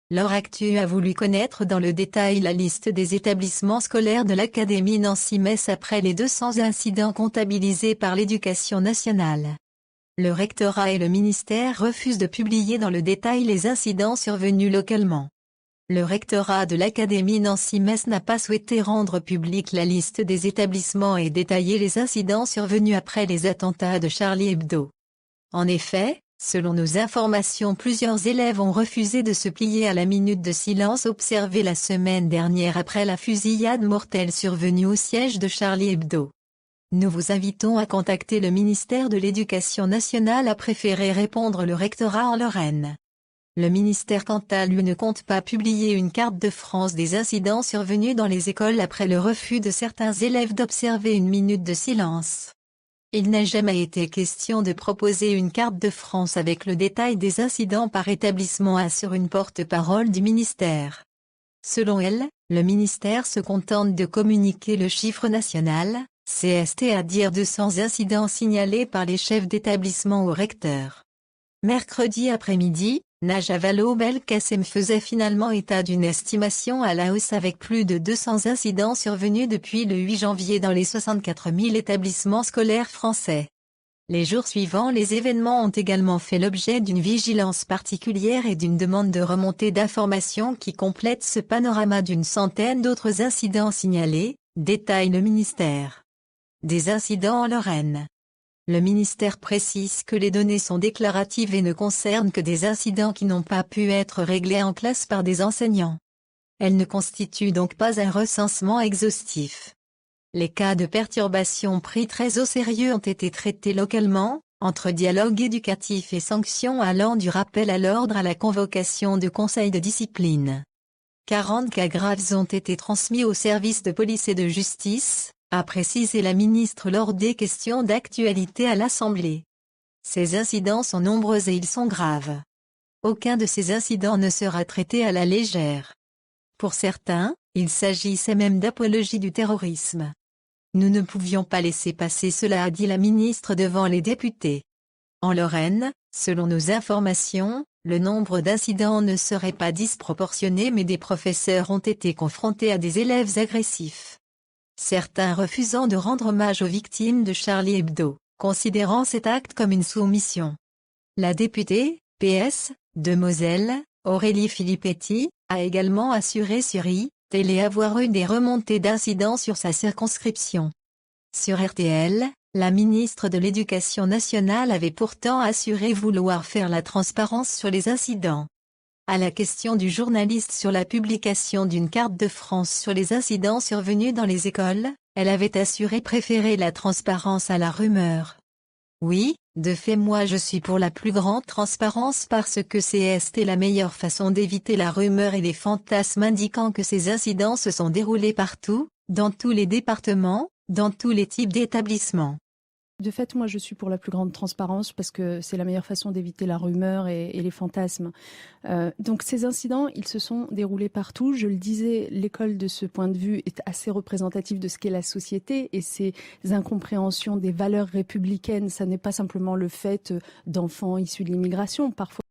L'Heure-Actu a voulu connaître dans le détail la liste des établissements scolaires de l'Académie Nancy-Metz après les 200 incidents comptabilisés par l'Éducation nationale. Le rectorat et le ministère refusent de publier dans le détail les incidents survenus localement. Le rectorat de l'Académie Nancy-Metz n'a pas souhaité rendre publique la liste des établissements et détailler les incidents survenus après les attentats de Charlie Hebdo. En effet, selon nos informations, plusieurs élèves ont refusé de se plier à la minute de silence observée la semaine dernière après la fusillade mortelle survenue au siège de Charlie Hebdo. Nous vous invitons à contacter le ministère de l'Éducation nationale, a préféré répondre le rectorat en Lorraine. Le ministère quant à lui ne compte pas publier une carte de France des incidents survenus dans les écoles après le refus de certains élèves d'observer une minute de silence. Il n'a jamais été question de proposer une carte de France avec le détail des incidents par établissement, assure une porte-parole du ministère. Selon elle, le ministère se contente de communiquer le chiffre national, CST, à dire 200 incidents signalés par les chefs d'établissement au recteur. Mercredi après-midi, Naja Vallaud-Belkacem faisait finalement état d'une estimation à la hausse avec plus de 200 incidents survenus depuis le 8 janvier dans les 64 000 établissements scolaires français. Les jours suivants, les événements ont également fait l'objet d'une vigilance particulière et d'une demande de remontée d'informations qui complète ce panorama d'une centaine d'autres incidents signalés, détaille le ministère. Des incidents en Lorraine. Le ministère précise que les données sont déclaratives et ne concernent que des incidents qui n'ont pas pu être réglés en classe par des enseignants. Elles ne constituent donc pas un recensement exhaustif. Les cas de perturbation pris très au sérieux ont été traités localement, entre dialogue éducatif et sanctions allant du rappel à l'ordre à la convocation de conseils de discipline. 40 cas graves ont été transmis aux services de police et de justice, a précisé la ministre lors des questions d'actualité à l'Assemblée. Ces incidents sont nombreux et ils sont graves. Aucun de ces incidents ne sera traité à la légère. Pour certains, il s'agissait même d'apologie du terrorisme. Nous ne pouvions pas laisser passer cela, a dit la ministre devant les députés. En Lorraine, selon nos informations, le nombre d'incidents ne serait pas disproportionné, mais des professeurs ont été confrontés à des élèves agressifs. Certains refusant de rendre hommage aux victimes de Charlie Hebdo, considérant cet acte comme une soumission. La députée, PS, de Moselle, Aurélie Filippetti, a également assuré sur Télé avoir eu des remontées d'incidents sur sa circonscription. Sur RTL, la ministre de l'Éducation nationale avait pourtant assuré vouloir faire la transparence sur les incidents. À la question du journaliste sur la publication d'une carte de France sur les incidents survenus dans les écoles, elle avait assuré préférer la transparence à la rumeur. Oui, de fait, moi je suis pour la plus grande transparence parce que c'est la meilleure façon d'éviter la rumeur et les fantasmes indiquant que ces incidents se sont déroulés partout, dans tous les départements, dans tous les types d'établissements. De fait, moi, je suis pour la plus grande transparence parce que c'est la meilleure façon d'éviter la rumeur et les fantasmes. Donc, ces incidents, ils se sont déroulés partout. Je le disais, l'école, de ce point de vue, est assez représentative de ce qu'est la société et ces incompréhensions des valeurs républicaines, ça n'est pas simplement le fait d'enfants issus de l'immigration. Parfois,